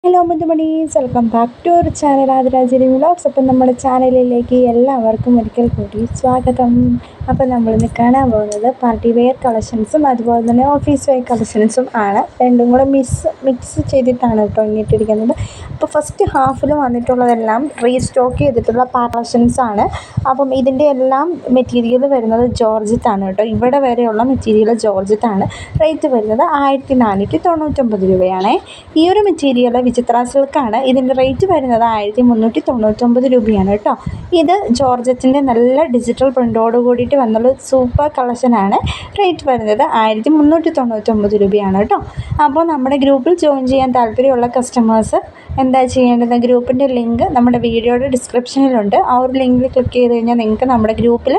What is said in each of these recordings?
Hello മുത്തുമണീസ്, welcome back to our channel Athirajini vlogs. അപ്പം നമ്മുടെ ചാനലിലേക്ക് എല്ലാവർക്കും ഒരിക്കൽ കൂടി സ്വാഗതം. അപ്പം നമ്മളിന്ന് കാണാൻ പോകുന്നത് പാർട്ടി വെയർ കളക്ഷൻസും അതുപോലെ തന്നെ ഓഫീസ് വെയർ കളക്ഷൻസും ആണ്. രണ്ടും കൂടെ മിക്സ് ചെയ്തിട്ടാണ് കേട്ടോ ഇങ്ങിട്ടിരിക്കുന്നത്. അപ്പോൾ ഫസ്റ്റ് ഹാഫിൽ വന്നിട്ടുള്ളതെല്ലാം റീസ്റ്റോക്ക് ചെയ്തിട്ടുള്ള കളക്ഷൻസ് ആണ്. അപ്പം ഇതിൻ്റെ എല്ലാം മെറ്റീരിയൽ വരുന്നത് ജോർജറ്റാണ് കേട്ടോ. ഇവിടെ വരെയുള്ള മെറ്റീരിയൽ ജോർജറ്റാണ്. റേറ്റ് വരുന്നത് 1499 രൂപയാണ്. ഈ ഒരു മെറ്റീരിയൽ വിചിത്ര സിൽക്കാണ്. ഇതിൻ്റെ റേറ്റ് വരുന്നത് 1399 രൂപയാണ് കേട്ടോ. ഇത് ജോർജറ്റിൻ്റെ നല്ല ഡിജിറ്റൽ പ്രിൻ്റോട് കൂടിയിട്ട് വന്നുള്ള സൂപ്പർ കളക്ഷനാണ്. റേറ്റ് വരുന്നത് 1399 രൂപയാണ് കേട്ടോ. അപ്പോൾ നമ്മുടെ ഗ്രൂപ്പിൽ ജോയിൻ ചെയ്യാൻ താല്പര്യമുള്ള കസ്റ്റമേഴ്സ് എന്താ ചെയ്യേണ്ടത്? ഗ്രൂപ്പിൻ്റെ ലിങ്ക് നമ്മുടെ വീഡിയോയുടെ ഡിസ്ക്രിപ്ഷനിലുണ്ട്. ആ ഒരു ലിങ്കിൽ ക്ലിക്ക് ചെയ്ത് കഴിഞ്ഞാൽ നിങ്ങൾക്ക് നമ്മുടെ ഗ്രൂപ്പിൽ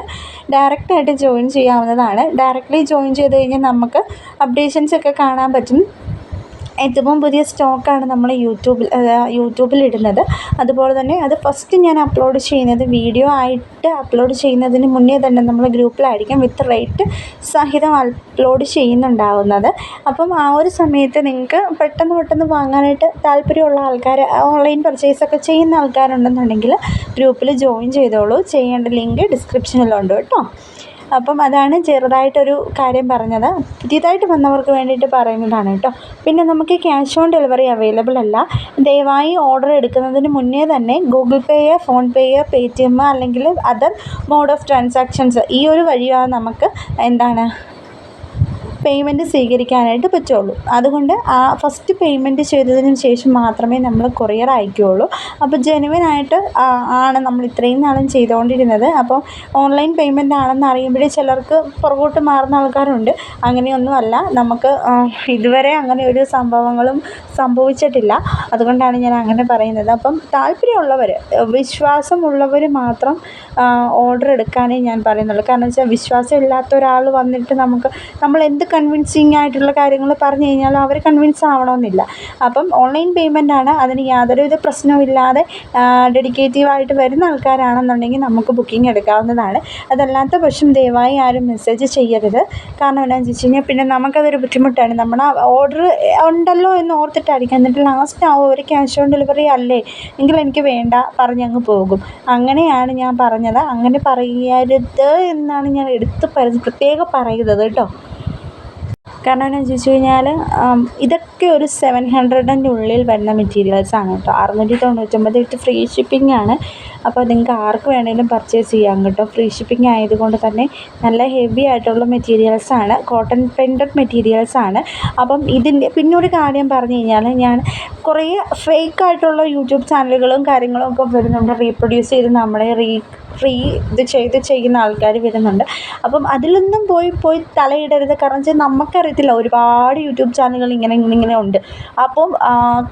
ഡയറക്റ്റായിട്ട് ജോയിൻ ചെയ്യാവുന്നതാണ്. ഡയറക്റ്റ്ലി ജോയിൻ ചെയ്ത് കഴിഞ്ഞാൽ നമുക്ക് അപ്ഡേഷൻസ് ഒക്കെ കാണാൻ പറ്റും. ഏറ്റവും പുതിയ സ്റ്റോക്കാണ് നമ്മൾ യൂട്യൂബിൽ ഇടുന്നത്. അതുപോലെ തന്നെ അത് ഫസ്റ്റ് ഞാൻ അപ്ലോഡ് ചെയ്യുന്നത് വീഡിയോ ആയിട്ട് അപ്ലോഡ് ചെയ്യുന്നതിന് മുന്നേ തന്നെ നമ്മൾ ഗ്രൂപ്പിലായിരിക്കും വിത്ത് റേറ്റ് സഹിതം അപ്ലോഡ് ചെയ്യുന്നുണ്ടാവുന്നത്. അപ്പം ആ ഒരു സമയത്ത് നിങ്ങൾക്ക് പെട്ടെന്ന് വാങ്ങാനായിട്ട് താല്പര്യമുള്ള ആൾക്കാർ, ഓൺലൈൻ പർച്ചേസൊക്കെ ചെയ്യുന്ന ആൾക്കാരുണ്ടെന്നുണ്ടെങ്കിൽ ഗ്രൂപ്പിൽ ജോയിൻ ചെയ്തോളൂ. ചെയ്യേണ്ട ലിങ്ക് ഡിസ്ക്രിപ്ഷനിലുണ്ട് കേട്ടോ. അപ്പം അതാണ് ചെറുതായിട്ടൊരു കാര്യം പറഞ്ഞത്. പുതിയതായിട്ട് വന്നവർക്ക് വേണ്ടിയിട്ട് പറയുന്നതാണ് കേട്ടോ. പിന്നെ നമുക്ക് ക്യാഷ് ഓൺ ഡെലിവറി അവൈലബിൾ അല്ല. ദയവായി ഓർഡർ എടുക്കുന്നതിന് മുന്നേ തന്നെ ഗൂഗിൾ പേയോ ഫോൺപേയോ പേടിഎം അല്ലെങ്കിൽ അതർ മോഡ് ഓഫ് ട്രാൻസാക്ഷൻസ് ഈ ഒരു വഴിയാണ് നമുക്ക് പേയ്മെൻറ്റ് സ്വീകരിക്കാനായിട്ട് പറ്റുള്ളൂ. അതുകൊണ്ട് ആ ഫസ്റ്റ് പേയ്മെൻറ്റ് ചെയ്തതിന് ശേഷം മാത്രമേ നമ്മൾ കൊറിയർ അയക്കുകയുള്ളൂ. അപ്പോൾ ജെനുവിനായിട്ട് ആണ് നമ്മൾ ഇത്രയും നാളും ചെയ്തുകൊണ്ടിരുന്നത്. അപ്പോൾ ഓൺലൈൻ പേയ്മെൻ്റ് ആണെന്ന് അറിയുമ്പോഴേ ചിലർക്ക് പുറകോട്ട് മാറുന്ന ആൾക്കാരുണ്ട്. അങ്ങനെയൊന്നുമല്ല, നമുക്ക് ഇതുവരെ അങ്ങനെ ഒരു സംഭവങ്ങളും സംഭവിച്ചിട്ടില്ല. അതുകൊണ്ടാണ് ഞാൻ അങ്ങനെ പറയുന്നത്. അപ്പം താല്പര്യമുള്ളവർ, വിശ്വാസമുള്ളവർ മാത്രം ഓർഡർ എടുക്കാനേ ഞാൻ പറയുന്നുള്ളൂ. കാരണം വെച്ചാൽ വിശ്വാസം ഇല്ലാത്ത ഒരാൾ വന്നിട്ട് നമ്മൾ എന്ത് കൺവിൻസിങ് ആയിട്ടുള്ള കാര്യങ്ങൾ പറഞ്ഞു കഴിഞ്ഞാലും അവർ കൺവിൻസ് ആവണമെന്നില്ല. അപ്പം ഓൺലൈൻ പേയ്മെൻ്റ് ആണ്. അതിന് യാതൊരുവിധ പ്രശ്നമില്ലാതെ ഡെഡിക്കേറ്റീവായിട്ട് വരുന്ന ആൾക്കാരാണെന്നുണ്ടെങ്കിൽ നമുക്ക് ബുക്കിംഗ് എടുക്കാവുന്നതാണ്. അതല്ലാത്ത പക്ഷം ദയവായി ആരും മെസ്സേജ് ചെയ്യരുത്. കാരണം എന്താണെന്ന് വെച്ച് കഴിഞ്ഞാൽ പിന്നെ നമുക്കതൊരു ബുദ്ധിമുട്ടാണ്. നമ്മൾ ഓർഡർ ഉണ്ടല്ലോ എന്ന് ഓർത്തിട്ടായിരിക്കും. എന്നിട്ട് ലാസ്റ്റ് ഒരു ക്യാഷ് ഓൺ ഡെലിവറി അല്ലേ എങ്കിൽ എനിക്ക് വേണ്ട പറഞ്ഞങ്ങ് പോകും. അങ്ങനെയാണ് ഞാൻ പറഞ്ഞത്. അങ്ങനെ പറയരുത് എന്നാണ് ഞാൻ പ്രത്യേകം പറയുന്നത് കേട്ടോ. കാരണം എന്താണെന്ന് ചോദിച്ചു കഴിഞ്ഞാൽ ഇതൊക്കെ ഒരു 700ൻ്റെ ഉള്ളിൽ വരുന്ന മെറ്റീരിയൽസാണ് കേട്ടോ. 699 വിത്ത് ഫ്രീ ഷിപ്പിംഗ് ആണ്. അപ്പോൾ നിങ്ങൾക്ക് ആർക്ക് വേണമെങ്കിലും പർച്ചേസ് ചെയ്യാം കേട്ടോ. ഫ്രീ ഷിപ്പിംഗ് ആയതുകൊണ്ട് തന്നെ നല്ല ഹെവി ആയിട്ടുള്ള മെറ്റീരിയൽസാണ്. Cotton printed മെറ്റീരിയൽസാണ്. അപ്പം ഇതിൻ്റെ പിന്നൊരു കാര്യം പറഞ്ഞു കഴിഞ്ഞാൽ, ഞാൻ കുറേ ഫേക്കായിട്ടുള്ള യൂട്യൂബ് ചാനലുകളും കാര്യങ്ങളും ഒക്കെ വരുന്നുണ്ട്. റീപ്രൊഡ്യൂസ് ചെയ്ത് നമ്മളെ ഇത് ചെയ്യുന്ന ആൾക്കാർ വരുന്നുണ്ട്. അപ്പം അതിലൊന്നും പോയി തലയിടരുത്. കാരണം വെച്ചാൽ നമുക്കറിയത്തില്ല, ഒരുപാട് യൂട്യൂബ് ചാനലുകൾ ഇങ്ങനെ ഉണ്ട്. അപ്പം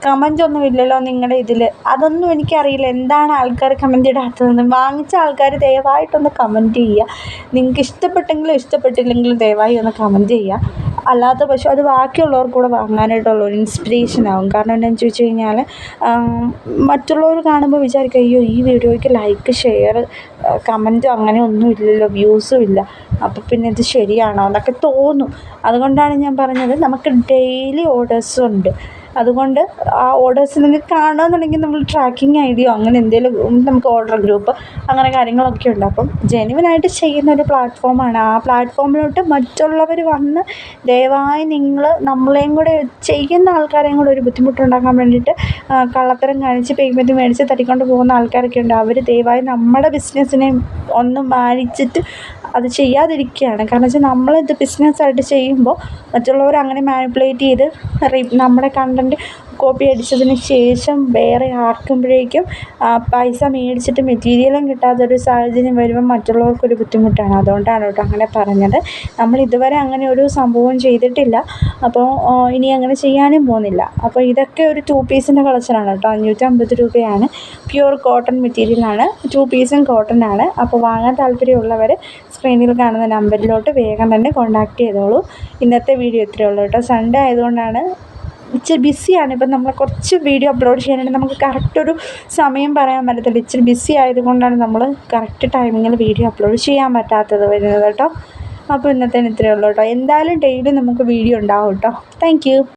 കമൻ്റ് ഒന്നും ഇല്ലല്ലോ നിങ്ങളുടെ ഇതിൽ. അതൊന്നും എനിക്കറിയില്ല, എന്താണ് ആൾക്കാർ കമൻ്റ് ഇടാത്തതെന്ന്. വാങ്ങിച്ച ആൾക്കാർ ദയവായിട്ടൊന്ന് കമൻറ്റ് ചെയ്യുക. നിങ്ങൾക്ക് ഇഷ്ടപ്പെട്ടെങ്കിലും ഇഷ്ടപ്പെട്ടില്ലെങ്കിലും ദയവായി ഒന്ന് കമൻറ്റ് ചെയ്യുക. അല്ലാത്ത പക്ഷം അത് ബാക്കിയുള്ളവർക്കൂടെ വാങ്ങാനായിട്ടുള്ള ഒരു ഇൻസ്പിറേഷൻ ആവും. കാരണം എന്താണെന്ന് ചോദിച്ചു കഴിഞ്ഞാൽ മറ്റുള്ളവർ കാണുമ്പോൾ വിചാരിക്കും, അയ്യോ ഈ വീഡിയോയ്ക്ക് ലൈക്ക് ഷെയർ കമൻറ്റും അങ്ങനെ ഒന്നും ഇല്ലല്ലോ, വ്യൂസും ഇല്ല, അപ്പോൾ പിന്നെ ഇത് ശരിയാണോ എന്നൊക്കെ തോന്നും. അതുകൊണ്ടാണ് ഞാൻ പറഞ്ഞത്, നമുക്ക് ഡെയിലി ഓർഡേഴ്സ് ഉണ്ട്. അതുകൊണ്ട് ആ ഓർഡേഴ്സ് നിങ്ങൾക്ക് കാണുകയെന്നുണ്ടെങ്കിൽ നമ്മൾ ട്രാക്കിംഗ് ഐഡിയോ അങ്ങനെ എന്തെങ്കിലും നമുക്ക് ഓർഡർ ഗ്രൂപ്പ് അങ്ങനെ കാര്യങ്ങളൊക്കെ ഉണ്ട്. അപ്പം ജെനുവിനായിട്ട് ചെയ്യുന്ന ഒരു പ്ലാറ്റ്ഫോമാണ്. ആ പ്ലാറ്റ്ഫോമിലോട്ട് മറ്റുള്ളവർ വന്ന് ദയവായി നമ്മളെയും കൂടെ ചെയ്യുന്ന ആൾക്കാരെയും കൂടെ ഒരു ബുദ്ധിമുട്ടുണ്ടാക്കാൻ വേണ്ടിയിട്ട് കള്ളത്തരം കാണിച്ച് പേയ്മെൻറ്റ് മേടിച്ച് തട്ടിക്കൊണ്ട് പോകുന്ന ആൾക്കാരൊക്കെ ഉണ്ട്. അവർ ദയവായി നമ്മുടെ ബിസിനസ്സിനെ ഒന്ന് മാനിച്ചിട്ട് അത് ചെയ്യാതിരിക്കുകയാണ്. കാരണം വെച്ചാൽ നമ്മളിത് ബിസിനസ്സായിട്ട് ചെയ്യുമ്പോൾ മറ്റുള്ളവർ അങ്ങനെ മാനിപ്പുലേറ്റ് ചെയ്ത് നമ്മുടെ കണ്ടൻറ്റ് കോപ്പി അടിച്ചതിന് ശേഷം വേറെ ആക്കുമ്പോഴേക്കും പൈസ മേടിച്ചിട്ട് മെറ്റീരിയലും കിട്ടാത്തൊരു സാഹചര്യം വരുമ്പോൾ മറ്റുള്ളവർക്കൊരു ബുദ്ധിമുട്ടാണ്. അതുകൊണ്ടാണ് കേട്ടോ അങ്ങനെ പറഞ്ഞത്. നമ്മൾ ഇതുവരെ അങ്ങനെ ഒരു സംഭവം ചെയ്തിട്ടില്ല. അപ്പോൾ ഇനി അങ്ങനെ ചെയ്യാനും പോകുന്നില്ല. അപ്പോൾ ഇതൊക്കെ ഒരു 2 പീസിൻ്റെ കളക്ഷനാണ് കേട്ടോ. 550 രൂപയാണ്. പ്യുവർ കോട്ടൺ മെറ്റീരിയലാണ്. 2 പീസും കോട്ടൺ ആണ്. അപ്പോൾ വാങ്ങാൻ താല്പര്യമുള്ളവർ സ്ക്രീനിൽ കാണുന്ന നമ്പറിലോട്ട് വേഗം തന്നെ കോൺടാക്റ്റ് ചെയ്തോളൂ. ഇന്നത്തെ വീഡിയോ ഇത്രയേ ഉള്ളൂ കേട്ടോ. സൺഡേ ആയതുകൊണ്ടാണ് ഇച്ചിരി ബിസിയാണ്. ഇപ്പം നമ്മൾ കുറച്ച് വീഡിയോ അപ്ലോഡ് ചെയ്യാനായിട്ട് നമുക്ക് കറക്റ്റൊരു സമയം പറയാൻ പറ്റത്തില്ല. ഇച്ചിരി ബിസി ആയതുകൊണ്ടാണ് നമ്മൾ കറക്റ്റ് ടൈമിങ്ങിൽ വീഡിയോ അപ്ലോഡ് ചെയ്യാൻ പറ്റാത്തത് വരുന്നത് കേട്ടോ. അപ്പോൾ ഇന്നത്തേന് ഇത്രയേ ഉള്ളൂ കേട്ടോ. എന്തായാലും ഡെയിലി നമുക്ക് വീഡിയോ ഉണ്ടാവും കേട്ടോ. Thank you.